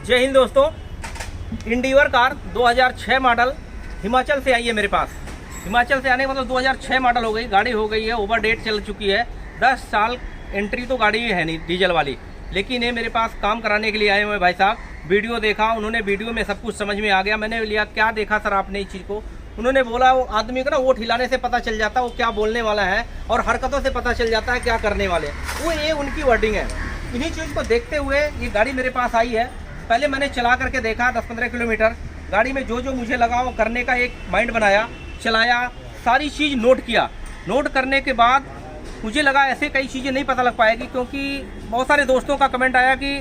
जय हिंद दोस्तों। Endeavour car 2006 model Himachal से आई है मेरे पास। हिमाचल से आने मतलब 2006 मॉडल हो गई, गाड़ी हो गई है, ओवर डेट चल चुकी है। 10 साल एंट्री तो गाड़ी है नहीं डीजल वाली, लेकिन ये मेरे पास काम कराने के लिए आए हुए भाई साहब। वीडियो देखा उन्होंने, वीडियो में सब कुछ समझ में आ गया। मैंने लिया, क्या देखा सर आपने इस चीज़ को? उन्होंने बोला वो आदमी को ना वोट हिलाने से पता चल जाता है वो क्या बोलने वाला है, और हरकतों से पता चल जाता है क्या करने वाले। वो ये उनकी वर्डिंग है। इन्हीं चीज़ को देखते हुए ये गाड़ी मेरे पास आई है। पहले मैंने चला करके देखा 10-15 किलोमीटर, गाड़ी में जो जो मुझे लगा वो करने का एक माइंड बनाया, चलाया, सारी चीज़ नोट किया। नोट करने के बाद मुझे लगा ऐसे कई चीज़ें नहीं पता लग पाएगी, क्योंकि बहुत सारे दोस्तों का कमेंट आया कि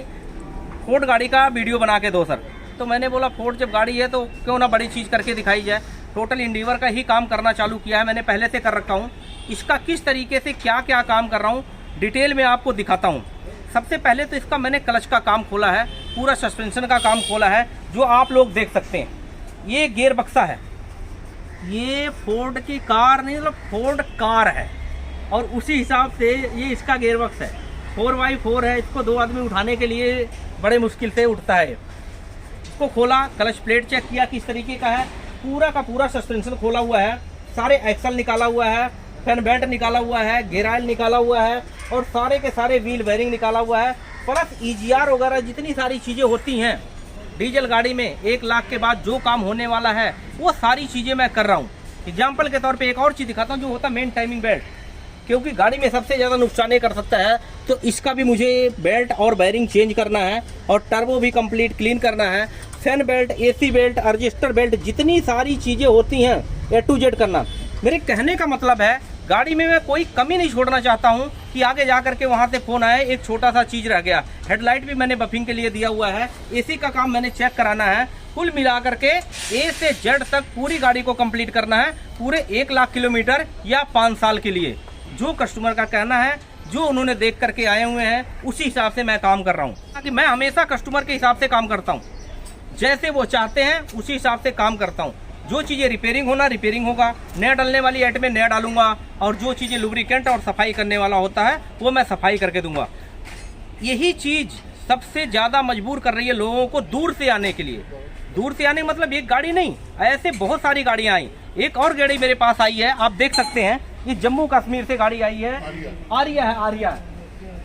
फोर्ड गाड़ी का वीडियो बना के दो सर। तो मैंने बोला फोर्ड जब गाड़ी है तो क्यों ना बड़ी चीज़ करके दिखाई जाए। टोटल इंडिवर का ही काम करना चालू किया है मैंने, पहले से कर रखा हूँ। इसका किस तरीके से क्या क्या काम कर रहा हूँ डिटेल में आपको दिखाता हूँ। सबसे पहले तो इसका मैंने क्लच का काम खोला है, पूरा सस्पेंशन का काम खोला है, जो आप लोग देख सकते हैं। ये गियर बक्सा है, ये फोर्ड की कार नहीं मतलब फोर्ड कार है, और उसी हिसाब से ये इसका गियर बक्स है। 4x4 है, इसको 2 आदमी उठाने के लिए बड़े मुश्किल से उठता है। इसको खोला, क्लच प्लेट चेक किया किस तरीके का है, पूरा का पूरा सस्पेंशन खोला हुआ है, सारे एक्सल निकाला हुआ है, फैन बेल्ट निकाला हुआ है, गियर ऑयल निकाला हुआ है, और सारे के सारे व्हील बेयरिंग निकाला हुआ है, प्लस EGR वगैरह जितनी सारी चीज़ें होती हैं डीजल गाड़ी में 1 लाख के बाद जो काम होने वाला है वो सारी चीज़ें मैं कर रहा हूँ। एग्जाम्पल के तौर पे एक और चीज़ दिखाता हूँ, जो होता है मेन टाइमिंग बेल्ट, क्योंकि गाड़ी में सबसे ज़्यादा नुकसान कर सकता है, तो इसका भी मुझे बेल्ट और बेयरिंग चेंज करना है, और टर्बो भी कंप्लीट क्लीन करना है। Fan belt, AC belt, register belt, जितनी सारी चीज़ें होती हैं A to Z करना। मेरे कहने का मतलब है गाड़ी में मैं कोई कमी नहीं छोड़ना चाहता हूँ कि आगे जा करके वहाँ से फ़ोन आए एक छोटा सा चीज़ रह गया। हेडलाइट भी मैंने बफिंग के लिए दिया हुआ है, AC का काम मैंने चेक कराना है। कुल मिला करके A से Z तक पूरी गाड़ी को कंप्लीट करना है, पूरे 1 लाख किलोमीटर या 5 साल के लिए। जो कस्टमर का कहना है, जो उन्होंने देख करके आए हुए हैं, उसी हिसाब से मैं काम कर रहा हूँ। ताकि मैं हमेशा कस्टमर के हिसाब से काम करता हूँ, जैसे वो चाहते हैं उसी हिसाब से काम करता हूँ। जो चीज़ें रिपेयरिंग होना रिपेयरिंग होगा, नया डालने वाली आइटम में नया डालूंगा, और जो चीज़ें लुब्रिकेंट और सफाई करने वाला होता है वो मैं सफाई करके दूंगा। यही चीज़ सबसे ज़्यादा मजबूर कर रही है लोगों को दूर से आने के लिए। दूर से आने मतलब एक गाड़ी नहीं, ऐसे बहुत सारी गाड़ियाँ आई। एक और गाड़ी मेरे पास आई है, आप देख सकते हैं, ये जम्मू कश्मीर से गाड़ी आई है, आर्या।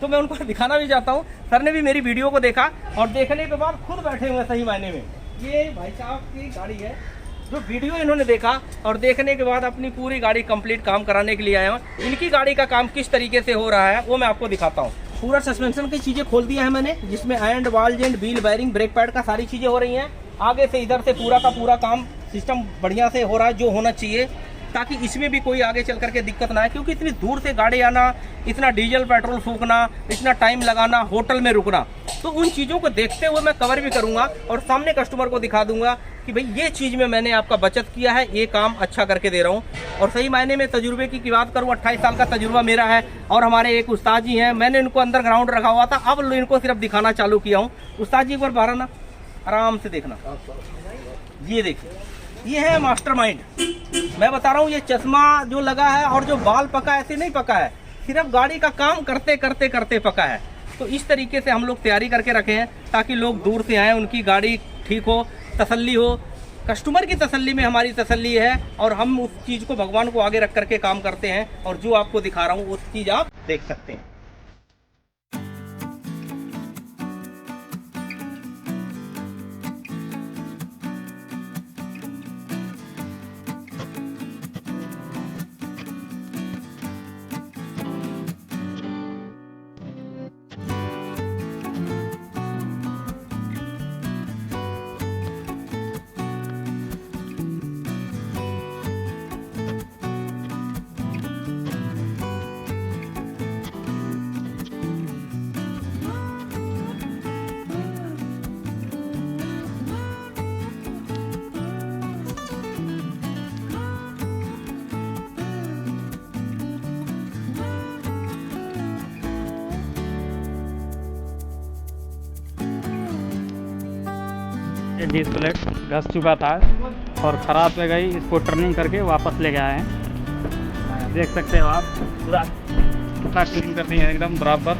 तो मैं उनको दिखाना भी चाहता हूँ। सर ने भी मेरी वीडियो को देखा, और देखने के बाद खुद बैठे हुए सही मायने में। ये भाई साहब की गाड़ी है, जो वीडियो इन्होंने देखा और देखने के बाद अपनी पूरी गाड़ी कंप्लीट काम कराने के लिए आया हूँ। इनकी गाड़ी का काम किस तरीके से हो रहा है वो मैं आपको दिखाता हूँ। पूरा सस्पेंशन की चीज़ें खोल दिया है मैंने, जिसमें end ball joint, wheel bearing, brake pad का सारी चीज़ें हो रही हैं। आगे से इधर से पूरा का पूरा काम सिस्टम बढ़िया से हो रहा है, जो होना चाहिए, ताकि इसमें भी कोई आगे चल करके दिक्कत ना आए। क्योंकि इतनी दूर से गाड़ी आना, इतना डीजल पेट्रोल फूकना, इतना टाइम लगाना, होटल में रुकना, तो उन चीज़ों को देखते हुए मैं कवर भी करूंगा और सामने कस्टमर को दिखा दूंगा कि भाई ये चीज़ में मैंने आपका बचत किया है, ये काम अच्छा करके दे रहा हूँ। और सही मायने में तजुर्बे की बात करूँ, 28 साल का तजुर्बा मेरा है, और हमारे एक उस्ताद जी हैं, मैंने इनको अंडरग्राउंड रखा हुआ था, अब इनको सिर्फ दिखाना चालू किया हूँ। उस्ताद जी एक बार बाहर ना आराम से देखना, ये देखिए, ये है मास्टरमाइंड। मैं बता रहा हूँ, ये चश्मा जो लगा है और जो बाल पका ऐसे नहीं पका है, सिर्फ गाड़ी का काम करते करते करते पका है। तो इस तरीके से हम लोग तैयारी करके रखे हैं, ताकि लोग दूर से आएँ, उनकी गाड़ी ठीक हो, तसल्ली हो। कस्टमर की तसल्ली में हमारी तसल्ली है, और हम उस चीज़ को भगवान को आगे रख करके काम करते हैं। और जो आपको दिखा रहा हूँ वो चीज़ आप देख सकते हैं। डिस्प्ले घस चुका था और ख़राब पे गई, इसको टर्निंग करके वापस लेके आए हैं। देख सकते हो आप, पूरा क्लीन कर दी है एकदम बराबर।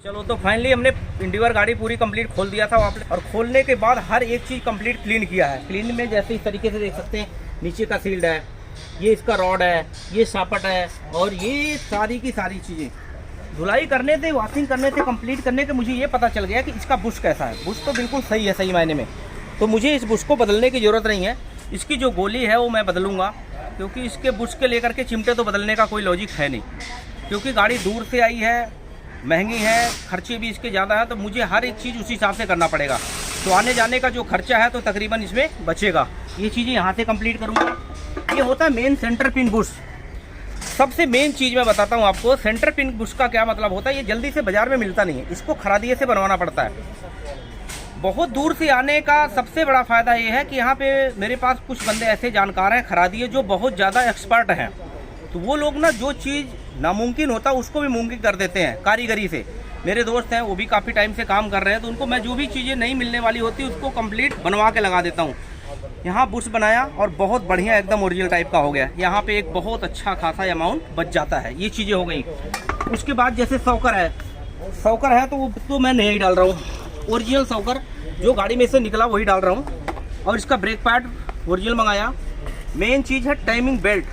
चलो तो फाइनली हमने इंडिवर गाड़ी पूरी कंप्लीट खोल दिया था और खोलने के बाद हर एक चीज़ कंप्लीट क्लीन किया है। क्लीन में जैसे इस तरीके से देख सकते हैं, नीचे का सील्ड है, ये इसका रॉड है, ये सापट है और ये सारी की सारी चीज़ें धुलाई करने से, वॉशिंग करने से, कंप्लीट करने के मुझे ये पता चल गया कि इसका बुश कैसा है। बुश तो बिल्कुल सही है, सही मायने में। तो मुझे इस बुश को बदलने की ज़रूरत नहीं है। इसकी जो गोली है वो मैं बदलूँगा, क्योंकि इसके बुश के लेकर के चिमटे तो बदलने का कोई लॉजिक है नहीं, क्योंकि गाड़ी दूर से आई है, महंगी है, खर्चे भी इसके ज़्यादा है, तो मुझे हर एक चीज़ उसी हिसाब से करना पड़ेगा। तो आने जाने का जो खर्चा है तो तकरीबन इसमें बचेगा। ये चीज़ें यहाँ से कंप्लीट करूँगा। ये होता है मेन सेंटर पिन बुश। सबसे मेन चीज़ मैं बताता हूँ आपको, सेंटर पिन बुश का क्या मतलब होता है। ये जल्दी से बाज़ार में मिलता नहीं है, इसको खरादिए से बनवाना पड़ता है। बहुत दूर से आने का सबसे बड़ा फ़ायदा ये है कि यहाँ पे मेरे पास कुछ बंदे ऐसे जानकार हैं खरादिए जो बहुत ज़्यादा एक्सपर्ट हैं। तो वो लोग ना जो चीज़ नामुमकिन होता है उसको भी मुमकिन कर देते हैं कारीगरी से। मेरे दोस्त हैं, वो भी काफ़ी टाइम से काम कर रहे हैं, तो उनको मैं जो भी चीज़ें नहीं मिलने वाली होती उसको कंप्लीट बनवा के लगा देता हूँ। यहाँ बुश बनाया और बहुत बढ़िया एकदम ओरिजिनल टाइप का हो गया। यहाँ पे एक बहुत अच्छा खासा अमाउंट बच जाता है। ये चीज़ें हो गई। उसके बाद जैसे सॉकर है तो वो तो मैं नहीं डाल रहा हूँ, ओरिजिनल सॉकर जो गाड़ी में से निकला वही डाल रहा हूँ। और इसका ब्रेक पैड ओरिजिनल मंगाया। मेन चीज़ है टाइमिंग बेल्ट,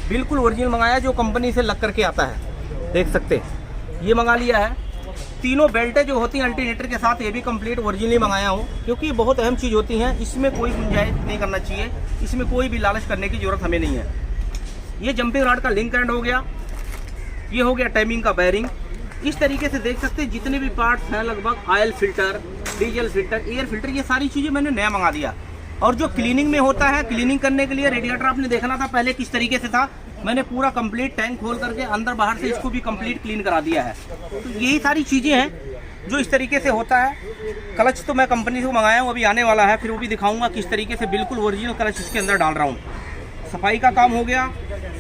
बिल्कुल ओरिजिनल मंगाया जो कंपनी से लग करके आता है, देख सकते हैं। ये मंगा लिया है। तीनों बेल्टें जो होती हैं अल्टरनेटर के साथ, ये भी कंप्लीट ओरिजिनली मंगाया हूँ, क्योंकि ये बहुत अहम चीज़ होती हैं। इसमें कोई गुंजाइश नहीं करना चाहिए, इसमें कोई भी लालच करने की ज़रूरत हमें नहीं है। ये जंपिंग रॉड का लिंक एंड हो गया। ये हो गया टाइमिंग का बेयरिंग। इस तरीके से देख सकते हैं जितने भी पार्ट्स हैं लगभग, oil filter, diesel filter, air filter, ये सारी चीज़ें मैंने नया मंगा दिया। और जो क्लीनिंग में होता है, क्लीनिंग करने के लिए रेडिएटर आपने देखना था पहले किस तरीके से था, मैंने पूरा कंप्लीट टैंक खोल करके अंदर बाहर से इसको भी कंप्लीट क्लीन करा दिया है। तो यही सारी चीज़ें हैं जो इस तरीके से होता है। क्लच तो मैं कंपनी से मंगाया हूँ, अभी आने वाला है, फिर वो भी दिखाऊंगा किस तरीके से बिल्कुल ओरिजिनल क्लच इसके अंदर डाल रहा हूँ। सफाई का काम हो गया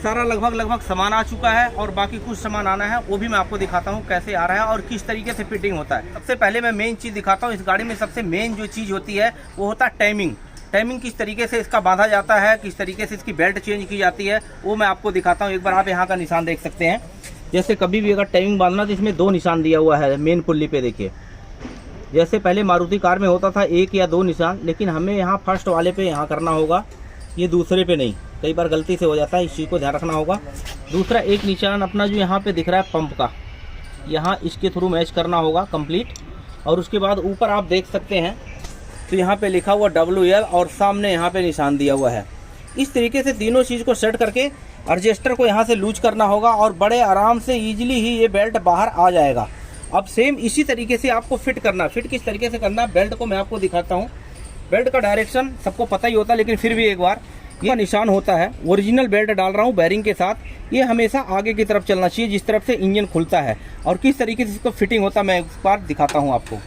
सारा, लगभग सामान आ चुका है और बाकी कुछ सामान आना है, वो भी मैं आपको दिखाता हूँ कैसे आ रहा है और किस तरीके से फिटिंग होता है। सबसे पहले मैं मेन चीज़ दिखाता हूँ। इस गाड़ी में सबसे मेन जो चीज़ होती है वो होता है टाइमिंग। टाइमिंग किस तरीके से इसका बांधा जाता है, किस तरीके से इसकी बेल्ट चेंज की जाती है, वो मैं आपको दिखाता हूँ। एक बार आप यहाँ का निशान देख सकते हैं। जैसे कभी भी अगर टाइमिंग बांधना तो इसमें 2 निशान दिया हुआ है मेन पुल्ली पे, देखिए। जैसे पहले मारुति कार में होता था 1 या 2 निशान, लेकिन हमें यहाँ फर्स्ट वाले पे यहाँ करना होगा, ये दूसरे पे नहीं। कई बार गलती से हो जाता है, इस चीज़ को ध्यान रखना होगा। दूसरा एक निशान अपना जो यहाँ पे दिख रहा है पंप का, यहाँ इसके थ्रू मैच करना होगा कंप्लीट। और उसके बाद ऊपर आप देख सकते हैं तो यहाँ पे लिखा हुआ WL और सामने यहाँ पे निशान दिया हुआ है। इस तरीके से तीनों चीज़ को सेट करके एडजस्टर को यहाँ से लूज करना होगा और बड़े आराम से ईजिली ही ये बेल्ट बाहर आ जाएगा। अब सेम इसी तरीके से आपको फिट करना। फिट किस तरीके से करना, बेल्ट को मैं आपको दिखाता हूँ। बेल्ट का डायरेक्शन सबको पता ही होता है, लेकिन फिर भी एक बार, यह निशान होता है। ओरिजिनल बेल्ट डाल रहा हूँ बेयरिंग के साथ। ये हमेशा आगे की तरफ चलना चाहिए, जिस तरफ से इंजन खुलता है। और किस तरीके से इसको फिटिंग होता है मैं एक बार दिखाता हूँ आपको।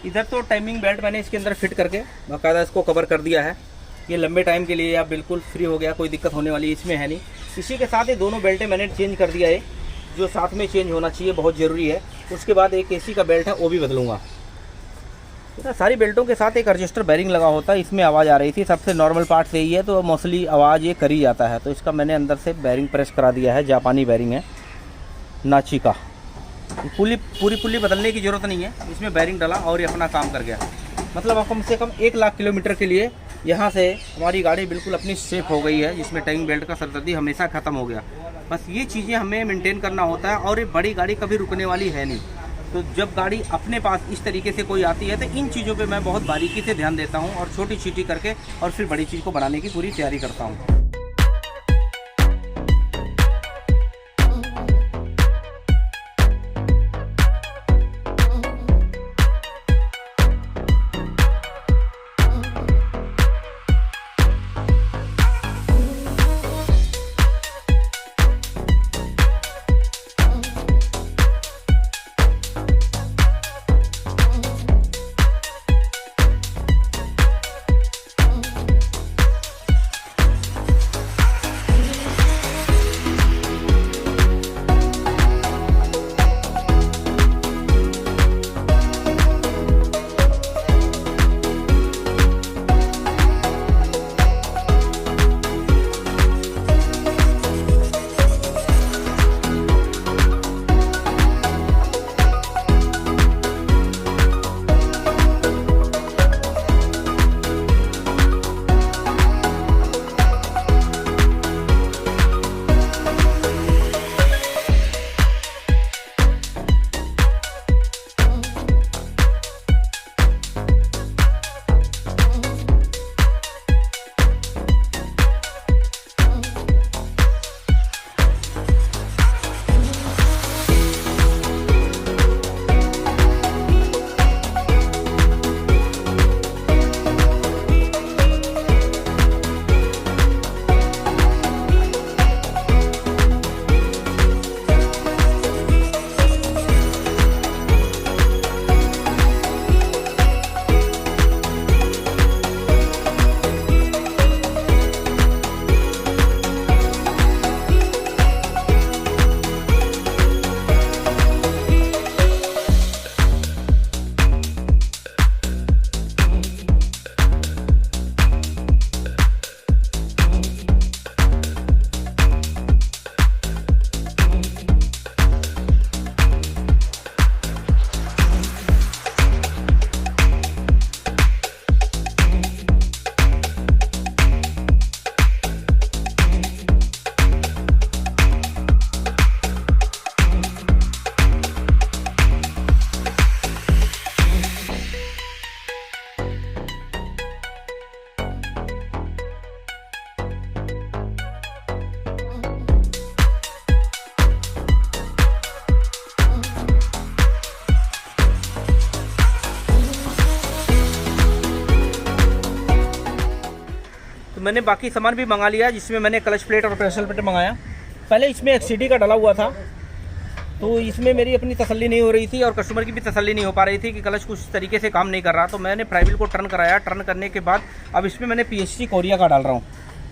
इधर तो टाइमिंग बेल्ट मैंने इसके अंदर फिट करके बाकायदा इसको कवर कर दिया है। ये लंबे टाइम के लिए आप बिल्कुल फ्री हो गया, कोई दिक्कत होने वाली इसमें है नहीं। इसी के साथ ये दोनों बेल्टें मैंने चेंज कर दिया है, जो साथ में चेंज होना चाहिए, बहुत ज़रूरी है। उसके बाद एक AC का बेल्ट है, वो भी बदलूँगा। तो सारी बेल्टों के साथ एक एडजस्टर बेयरिंग लगा होता है, इसमें आवाज़ आ रही थी। सबसे नॉर्मल पार्ट यही है, तो मोस्टली आवाज़ ये कर ही जाता है। तो इसका मैंने अंदर से बेयरिंग प्रेस करा दिया है, जापानी बेयरिंग है नाची का। पूरी पुल्ली बदलने की ज़रूरत नहीं है, इसमें बेयरिंग डाला और ये अपना काम कर गया। मतलब आप कम से कम 1 लाख किलोमीटर के लिए यहाँ से हमारी गाड़ी बिल्कुल अपनी सेफ हो गई है, जिसमें टाइमिंग बेल्ट का सरदर्दी हमेशा ख़त्म हो गया। बस ये चीज़ें हमें मेंटेन करना होता है, और ये बड़ी गाड़ी कभी रुकने वाली है नहीं। तो जब गाड़ी अपने पास इस तरीके से कोई आती है तो इन चीज़ों पे मैं बहुत बारीकी से ध्यान देता हूँ, और छोटी छोटी करके और फिर बड़ी चीज़ को बनाने की पूरी तैयारी करता हूँ। मैंने बाकी सामान भी मंगा लिया, जिसमें मैंने क्लच प्लेट और प्रेशर प्लेट मंगाया। पहले इसमें XCD का डला हुआ था, तो इसमें मेरी अपनी तसल्ली नहीं हो रही थी और कस्टमर की भी तसल्ली नहीं हो पा रही थी कि क्लच कुछ तरीके से काम नहीं कर रहा। तो मैंने फ्लाईव्हील को टर्न कराया। टर्न करने के बाद अब इसमें मैंने PHC कोरिया का डाल रहा हूँ।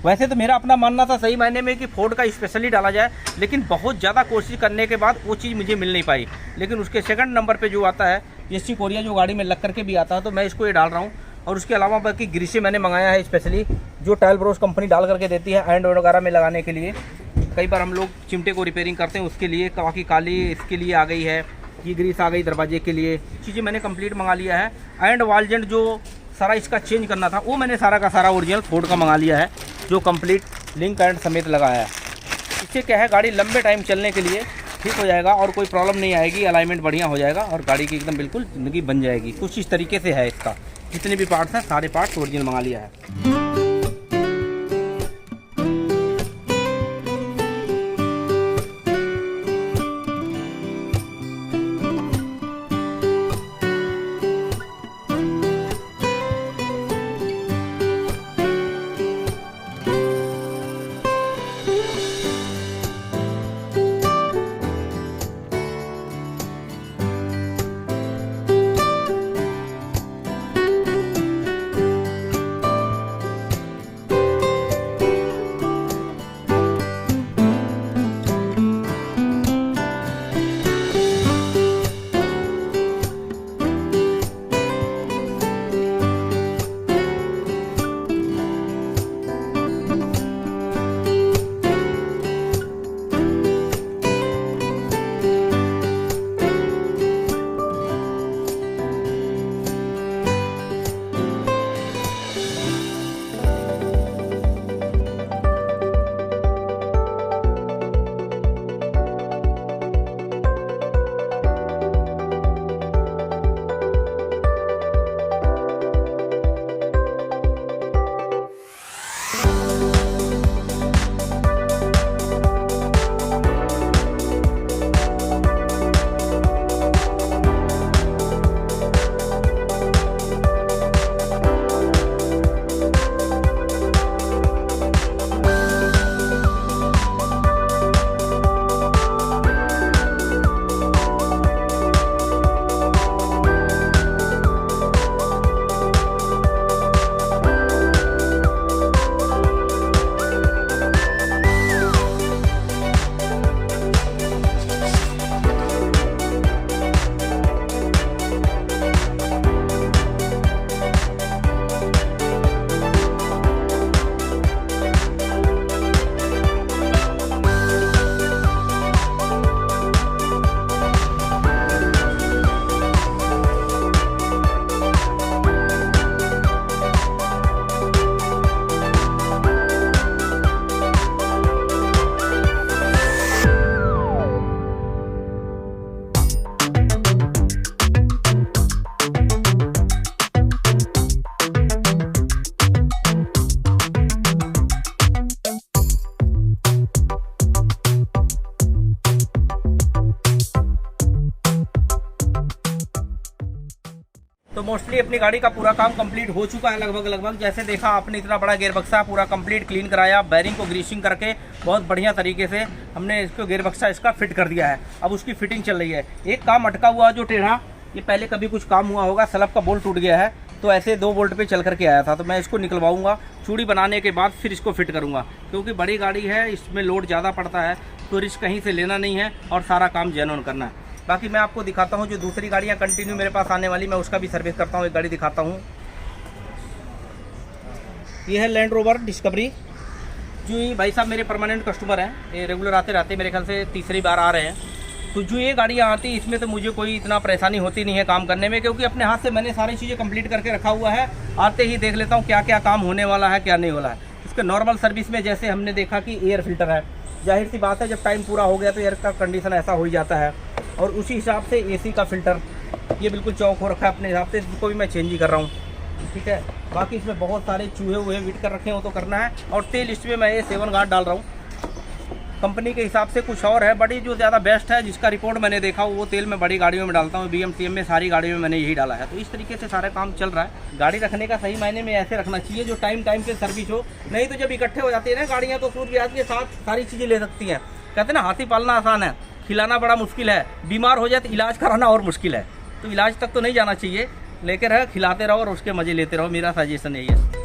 वैसे तो मेरा अपना मानना था सही मायने में कि फोर्ड का स्पेशली डाला जाए, लेकिन बहुत ज़्यादा कोशिश करने के बाद वो चीज़ मुझे मिल नहीं पाई। लेकिन उसके सेकंड नंबर पे जो आता है PHC कोरिया, जो गाड़ी में लग करके भी आता है, तो मैं इसको ये डाल रहा हूँ। और उसके अलावा बाकी ग्रीसें मैंने मंगाया है स्पेशली, जो टाइल ब्रोस कंपनी डाल करके देती है एंड वगैरह में लगाने के लिए। कई बार हम लोग चिमटे को रिपेयरिंग करते हैं, उसके लिए बाकी काली इसके लिए आ गई है, ये ग्रीस आ गई दरवाजे के लिए। चीज़ें मैंने कंप्लीट मंगा लिया है। एंड वालजेंट जो सारा इसका चेंज करना था, वो मैंने सारा का सारा ओरिजिनल फोर्ड का मंगा लिया है, जो कंप्लीट लिंक एंड समेत लगाया है। इससे क्या है, गाड़ी लंबे टाइम चलने के लिए ठीक हो जाएगा और कोई प्रॉब्लम नहीं आएगी, अलाइनमेंट बढ़िया हो जाएगा और गाड़ी की एकदम बिल्कुल ज़िंदगी बन जाएगी। कुछ इस तरीके से है इसका। जितने भी पार्ट्स हैं सारे पार्ट्स ओरिजिनल मंगा लिया है। मोस्टली अपनी गाड़ी का पूरा काम कंप्लीट हो चुका है लगभग। जैसे देखा आपने, इतना बड़ा गेयर बक्सा पूरा कंप्लीट क्लीन कराया, बैरिंग को ग्रीसिंग करके बहुत बढ़िया तरीके से हमने इसको गेयर बक्सा इसका फिट कर दिया है। अब उसकी फिटिंग चल रही है। एक काम अटका हुआ जो टेढ़ा, ये पहले कभी कुछ काम हुआ होगा, स्लैब का बोल्ट टूट गया है, तो ऐसे 2 बोल्ट पे चल करके आया था, तो मैं इसको निकलवाऊंगा। चूड़ी बनाने के बाद फिर इसको फिट करूंगा, क्योंकि बड़ी गाड़ी है, इसमें लोड ज़्यादा पड़ता है, तो रिस्क कहीं से लेना नहीं है और सारा काम जेन्युइन करना है। बाकी मैं आपको दिखाता हूँ जो दूसरी गाड़ियाँ कंटिन्यू मेरे पास आने वाली, मैं उसका भी सर्विस करता हूँ। एक गाड़ी दिखाता हूँ, ये है लैंड रोवर डिस्कवरी। जो ये भाई साहब मेरे परमानेंट कस्टमर हैं, ये रेगुलर आते रहते, मेरे ख्याल से तीसरी बार आ रहे हैं। तो जो ये गाड़ियाँ आती, इसमें तो मुझे कोई इतना परेशानी होती नहीं है काम करने में, क्योंकि अपने हाथ से मैंने सारी चीज़ें कंप्लीट करके रखा हुआ है। आते ही देख लेता हूँ क्या क्या काम होने वाला है, क्या नहीं वाला है। इसके नॉर्मल सर्विस में जैसे हमने देखा कि एयर फिल्टर है, जाहिर सी बात है जब टाइम पूरा हो गया तो एयर का कंडीशन ऐसा हो ही जाता है, और उसी हिसाब से एसी का फिल्टर ये बिल्कुल चौक हो रखा है अपने हिसाब से, इसको भी मैं चेंज ही कर रहा हूँ, ठीक है। बाकी इसमें बहुत सारे चूहे वूहे विट कर रखे हो तो करना है। और तेल इसमें मैं ये 7 गार्ड डाल रहा हूँ, कंपनी के हिसाब से कुछ और है, बट ये जो ज़्यादा बेस्ट है, जिसका रिपोर्ट मैंने देखा वो तेल मैं बड़ी गाड़ियों में डालता हूँ। BM-TM में सारी गाड़ियों में मैंने यही डाला है। तो इस तरीके से सारा काम चल रहा है। गाड़ी रखने का सही मायने में ऐसे रखना चाहिए जो टाइम पे सर्विस हो, नहीं तो जब इकट्ठे हो जाती है ना गाड़ियाँ, तो सूद ब्याज के साथ सारी चीज़ें ले सकती हैं। कहते हैं ना, हाथी पालना आसान है, खिलाना बड़ा मुश्किल है। बीमार हो जाए तो इलाज कराना और मुश्किल है। तो इलाज तक तो नहीं जाना चाहिए, लेकर रहो, खिलाते रहो और उसके मज़े लेते रहो। मेरा सजेशन यही है।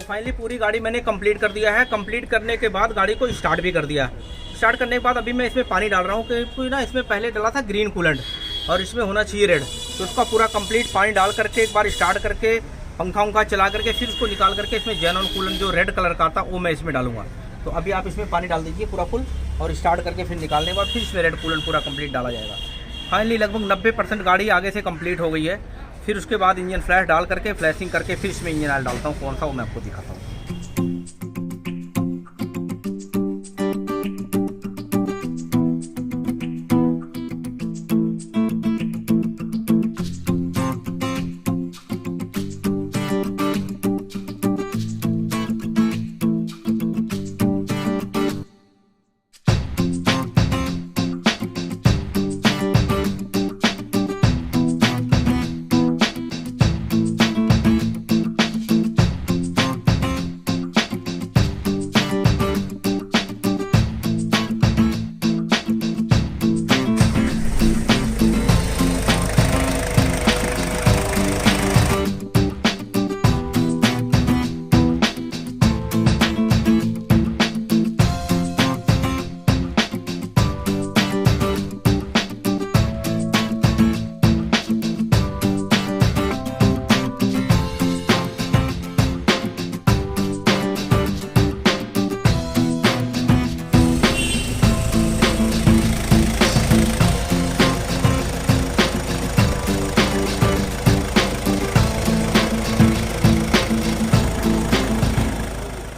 फाइनली पूरी गाड़ी मैंने कंप्लीट कर दिया है। कंप्लीट करने के बाद गाड़ी को स्टार्ट भी कर दिया। स्टार्ट करने के बाद अभी मैं इसमें पानी डाल रहा हूँ, क्योंकि ना इसमें पहले डाला था ग्रीन कूलेंट और इसमें होना चाहिए रेड, तो उसका पूरा कंप्लीट पानी डाल करके एक बार स्टार्ट करके पंखा उंखा चला करके फिर उसको निकाल करके इसमें जेनॉन कूलेंट जो रेड कलर का था वो मैं इसमें डालूंगा। तो अभी आप इसमें पानी डाल दीजिए पूरा फुल और स्टार्ट करके फिर निकालने के बाद फिर इसमें रेड कूलेंट पूरा कंप्लीट डाला जाएगा। फाइनली लगभग 90% गाड़ी आगे से कंप्लीट हो गई है। फिर उसके बाद इंजन फ्लैश डाल करके फ्लैशिंग करके फिर इसमें इंजन ऑयल डालता हूँ, कौन सा वो मैं आपको दिखाता हूँ।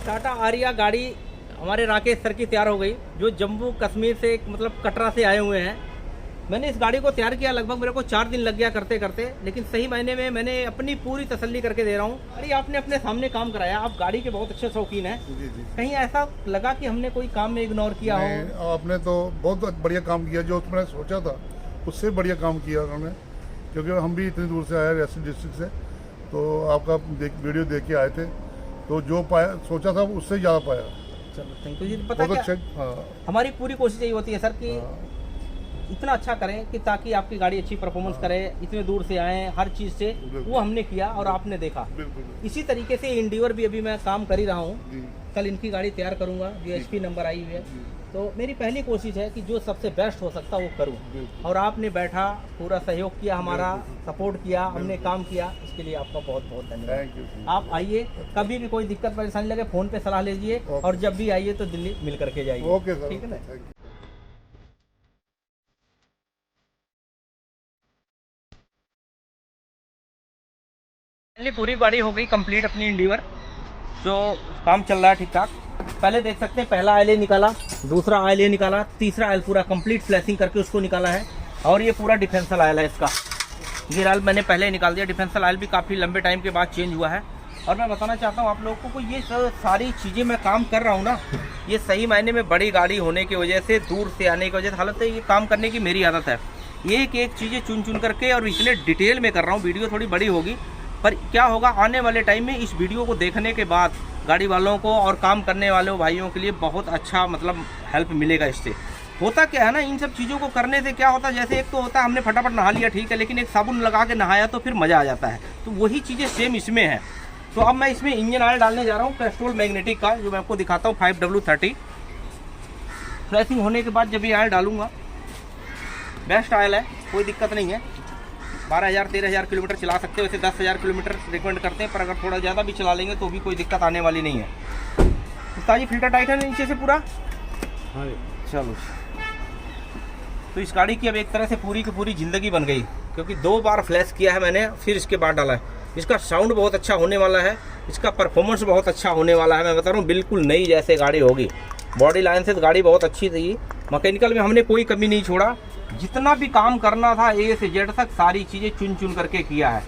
टाटा आरिया गाड़ी हमारे राकेश सर की तैयार हो गई, जो जम्मू कश्मीर से मतलब कटरा से आए हुए हैं। मैंने इस गाड़ी को तैयार किया, लगभग मेरे को 4 दिन लग गया करते करते, लेकिन सही मायने में मैंने अपनी पूरी तसल्ली करके दे रहा हूँ। अरे आपने अपने सामने काम कराया, आप गाड़ी के बहुत अच्छे शौकीन हैं। जी। कहीं ऐसा लगा कि हमने कोई काम में इग्नोर किया हो? आपने तो बहुत बढ़िया काम किया, जो मैंने सोचा था उससे बढ़िया काम किया उन्होंने, क्योंकि हम भी इतनी दूर से आए रियासी डिस्ट्रिक्ट से, तो आपका वीडियो देख के आए थे, तो जो पाया सोचा था उससे ज़्यादा पाया। चलो थैंक यू जी। पता बहुत क्या, अच्छा। हाँ हमारी पूरी कोशिश यही होती है सर कि हाँ इतना अच्छा करें कि ताकि आपकी गाड़ी अच्छी परफॉर्मेंस करे, इतने दूर से आए हर चीज़ से, वो हमने किया और आपने देखा। बिल्कुल इसी तरीके से इंडिवर भी अभी मैं काम कर ही रहा हूँ। जी। कल इनकी गाड़ी तैयार करूँगा जो एचपी नंबर आई हुई है। तो मेरी पहली कोशिश है कि जो सबसे बेस्ट हो सकता वो करूँ, और आपने बैठा पूरा सहयोग किया, हमारा सपोर्ट किया, हमने काम किया, इसके लिए आपका बहुत बहुत धन्यवाद। Thank you. आप आइए, कभी भी कोई दिक्कत परेशानी लगे फ़ोन पे सलाह लीजिए, और जब भी आइए तो दिल्ली मिल करके जाइए। ओके सर, ठीक है ना। Thank you. फाइनली पूरी गाड़ी हो गई कंप्लीट अपनी इंडिवर, जो काम चल रहा है ठीक ठाक। पहले देख सकते हैं पहला आयल निकाला, दूसरा आयल निकाला, तीसरा आयल पूरा कंप्लीट फ्लैशिंग करके उसको निकाला है, और ये पूरा डिफेंसल आयल है इसका। ये आयल मैंने पहले ही निकाल दिया। डिफेंसल आयल भी काफ़ी लंबे टाइम के बाद चेंज हुआ है। और मैं बताना चाहता हूँ आप लोगों को ये सारी चीज़ें मैं काम कर रहा हूँ ना, ये सही मायने में बड़ी गाड़ी होने की वजह से, दूर से आने की वजह से, हालत है ये काम करने की मेरी आदत है। एक एक चीज़ें चुन चुन करके और इतने डिटेल में कर रहा हूँ। वीडियो थोड़ी बड़ी होगी, पर क्या होगा आने वाले टाइम में इस वीडियो को देखने के बाद गाड़ी वालों को और काम करने वाले भाइयों के लिए बहुत अच्छा मतलब हेल्प मिलेगा इससे। होता क्या है ना, इन सब चीज़ों को करने से क्या होता है, जैसे एक तो होता है हमने फटाफट नहा लिया ठीक है, लेकिन एक साबुन लगा के नहाया तो फिर मज़ा आ जाता है। तो वही चीज़ें सेम इसमें है। तो अब मैं इसमें इंजन ऑयल डालने जा रहा हूँ कैस्ट्रोल मैग्नेटिक का, जो मैं आपको दिखाता हूँ 5W30। फ्लैशिंग होने के बाद जब ये ऑयल डालूंगा, बेस्ट ऑयल है, कोई दिक्कत नहीं है। 12,000-13,000 किलोमीटर चला सकते हो, वैसे 10,000 किलोमीटर रिकमेंड करते हैं, पर अगर थोड़ा ज़्यादा भी चला लेंगे तो भी कोई दिक्कत आने वाली नहीं है। उस्ताद जी फिल्टर टाइट है नीचे से पूरा। हाँ चलो, तो इस गाड़ी की अब एक तरह से पूरी की पूरी ज़िंदगी बन गई, क्योंकि 2 बार फ्लैश किया है मैंने, फिर इसके बाद डाला है। इसका साउंड बहुत अच्छा होने वाला है, इसका परफॉर्मेंस बहुत अच्छा होने वाला है। मैं बता रहा हूँ बिल्कुल नई जैसे गाड़ी होगी। बॉडी लाइन से गाड़ी बहुत अच्छी थी, मैकेनिकल में हमने कोई कमी नहीं छोड़ा। जितना भी काम करना था ए से जेड तक सारी चीज़ें चुन चुन करके किया है,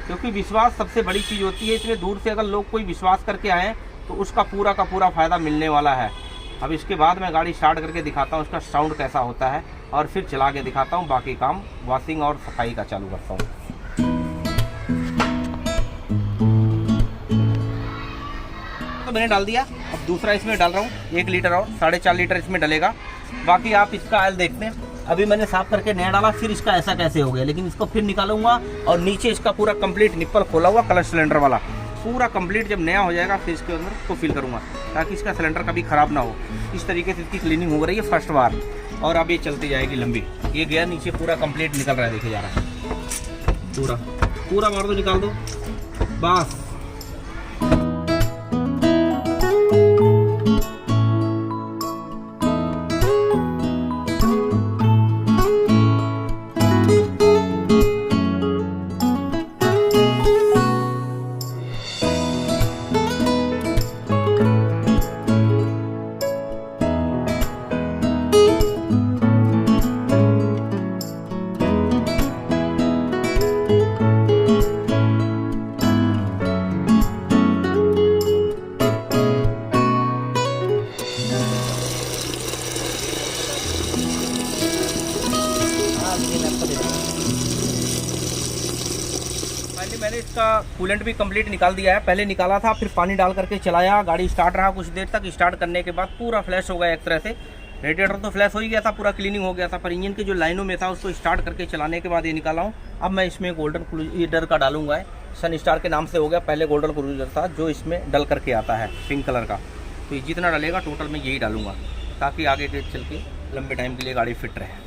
क्योंकि विश्वास सबसे बड़ी चीज़ होती है। इतने दूर से अगर लोग कोई विश्वास करके आएँ तो उसका पूरा का पूरा फ़ायदा मिलने वाला है। अब इसके बाद मैं गाड़ी स्टार्ट करके दिखाता हूँ उसका साउंड कैसा होता है, और फिर चला के दिखाता हूँ बाकी काम वॉशिंग और सफाई का चालू करता हूँ। तो मैंने डाल दिया, अब दूसरा इसमें डाल रहा हूँ 1 लीटर और 4.5 लीटर इसमें डलेगा। बाकी आप इसका ऑयल देखते हैं, अभी मैंने साफ करके नया डाला, फिर इसका ऐसा कैसे हो गया, लेकिन इसको फिर निकालूंगा। और नीचे इसका पूरा कंप्लीट निप्पल खोला हुआ कलर सिलेंडर वाला पूरा कंप्लीट जब नया हो जाएगा फिर इसके अंदर को फिल करूँगा, ताकि इसका सिलेंडर कभी ख़राब ना हो। इस तरीके से इसकी क्लीनिंग हो रही है फर्स्ट बार, और अब ये चलती जाएगी लंबी। ये गया नीचे पूरा कंप्लीट निकल रहा है, देखे जा रहा है पूरा पूरा मार दो, निकाल दो बस। फाइनली मैंने इसका कूलेंट भी कंप्लीट निकाल दिया है। पहले निकाला था, फिर पानी डाल करके चलाया, गाड़ी स्टार्ट रहा कुछ देर तक। स्टार्ट करने के बाद पूरा फ्लैश हो गया एक तरह से। रेडिएटर तो फ्लैश हो ही गया था, पूरा क्लीनिंग हो गया था, पर इंजन के जो लाइनों में था उसको स्टार्ट करके चलाने के बाद ये निकाला हूँ। अब मैं इसमें गोल्डन क्रूजर का डालूंगा, सन स्टार के नाम से हो गया, पहले गोल्डन क्रूजर था जो इसमें डल करके आता है पिंक कलर का। तो जितना डलेगा टोटल में यही डालूंगा, ताकि आगे के चल के लंबे टाइम के लिए गाड़ी फिट रहे।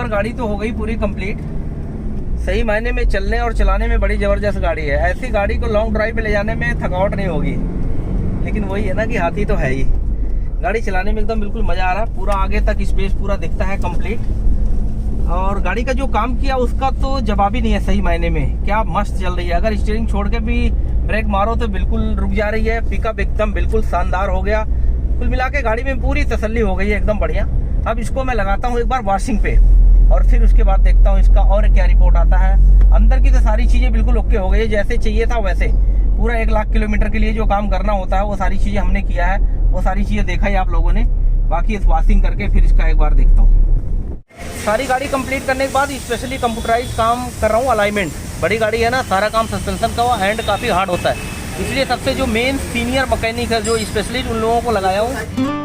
इंडिवर गाड़ी तो हो गई पूरी कंप्लीट। सही मायने में चलने और चलाने में बड़ी ज़बरदस्त गाड़ी है। ऐसी गाड़ी को लॉन्ग ड्राइव पे ले जाने में थकावट नहीं होगी, लेकिन वही है ना कि हाथी तो है ही। गाड़ी चलाने में एकदम बिल्कुल मज़ा आ रहा है। पूरा आगे तक स्पेस पूरा दिखता है कंप्लीट। और गाड़ी का जो काम किया उसका तो जवाब ही नहीं है। सही मायने में क्या मस्त चल रही है। अगर स्टीयरिंग छोड़ के भी ब्रेक मारो तो बिल्कुल रुक जा रही है। पिकअप एकदम बिल्कुल शानदार हो गया। कुल मिला के गाड़ी में पूरी तसल्ली हो गई है, एकदम बढ़िया। अब इसको मैं लगाता हूँ एक बार वॉशिंग पे और फिर उसके बाद देखता हूँ इसका और क्या रिपोर्ट आता है। अंदर की तो सारी चीज़ें बिल्कुल ओके हो गई है, जैसे चाहिए था वैसे। पूरा 1 लाख किलोमीटर के लिए जो काम करना होता है वो सारी चीज़ें हमने किया है, वो सारी चीज़ें देखा ही आप लोगों ने। बाकी इस वॉशिंग करके फिर इसका एक बार देखता हूँ। सारी गाड़ी कंप्लीट करने के बाद स्पेशली कंप्यूटराइज काम कर रहा हूँ। अलाइनमेंट, बड़ी गाड़ी है ना, सारा काम सस्पेंशन का हैंड काफ़ी हार्ड होता है, इसलिए सबसे जो मेन सीनियर मैकेनिक है, जो स्पेशलिस्ट, उन लोगों को लगाया हूँ।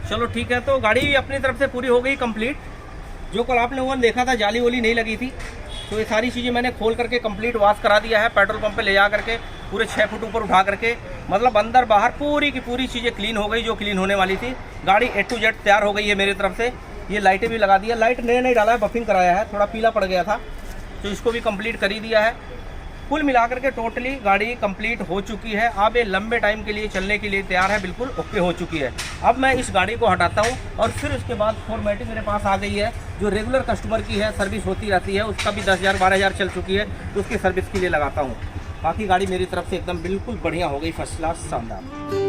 चलो ठीक है, तो गाड़ी भी अपनी तरफ से पूरी हो गई कंप्लीट। जो कल आप लोगों ने देखा था जाली वाली नहीं लगी थी, तो ये सारी चीज़ें मैंने खोल करके कंप्लीट वॉश करा दिया है। पेट्रोल पंप पे ले जा करके पूरे 6 फुट ऊपर उठा करके, मतलब अंदर बाहर पूरी की पूरी चीज़ें क्लीन हो गई जो क्लीन होने वाली थी। गाड़ी A to Z तैयार हो गई है मेरी तरफ से। ये लाइटें भी लगा दी है। लाइट नया नहीं डाला है, बफिंग कराया है, थोड़ा पीला पड़ गया था, तो इसको भी कंप्लीट कर ही दिया है। कुल मिलाकर के टोटली गाड़ी कंप्लीट हो चुकी है। अब ये लंबे टाइम के लिए चलने के लिए तैयार है, बिल्कुल ओके हो चुकी है। अब मैं इस गाड़ी को हटाता हूँ और फिर उसके बाद फॉर्मेटिंग मेरे पास आ गई है, जो रेगुलर कस्टमर की है, सर्विस होती रहती है, उसका भी 10,000 12,000 चल चुकी है, तो उसकी सर्विस के लिए लगाता हूँ। बाकी गाड़ी मेरी तरफ से एकदम बिल्कुल बढ़िया हो गई, फर्स्ट क्लास, शानदार।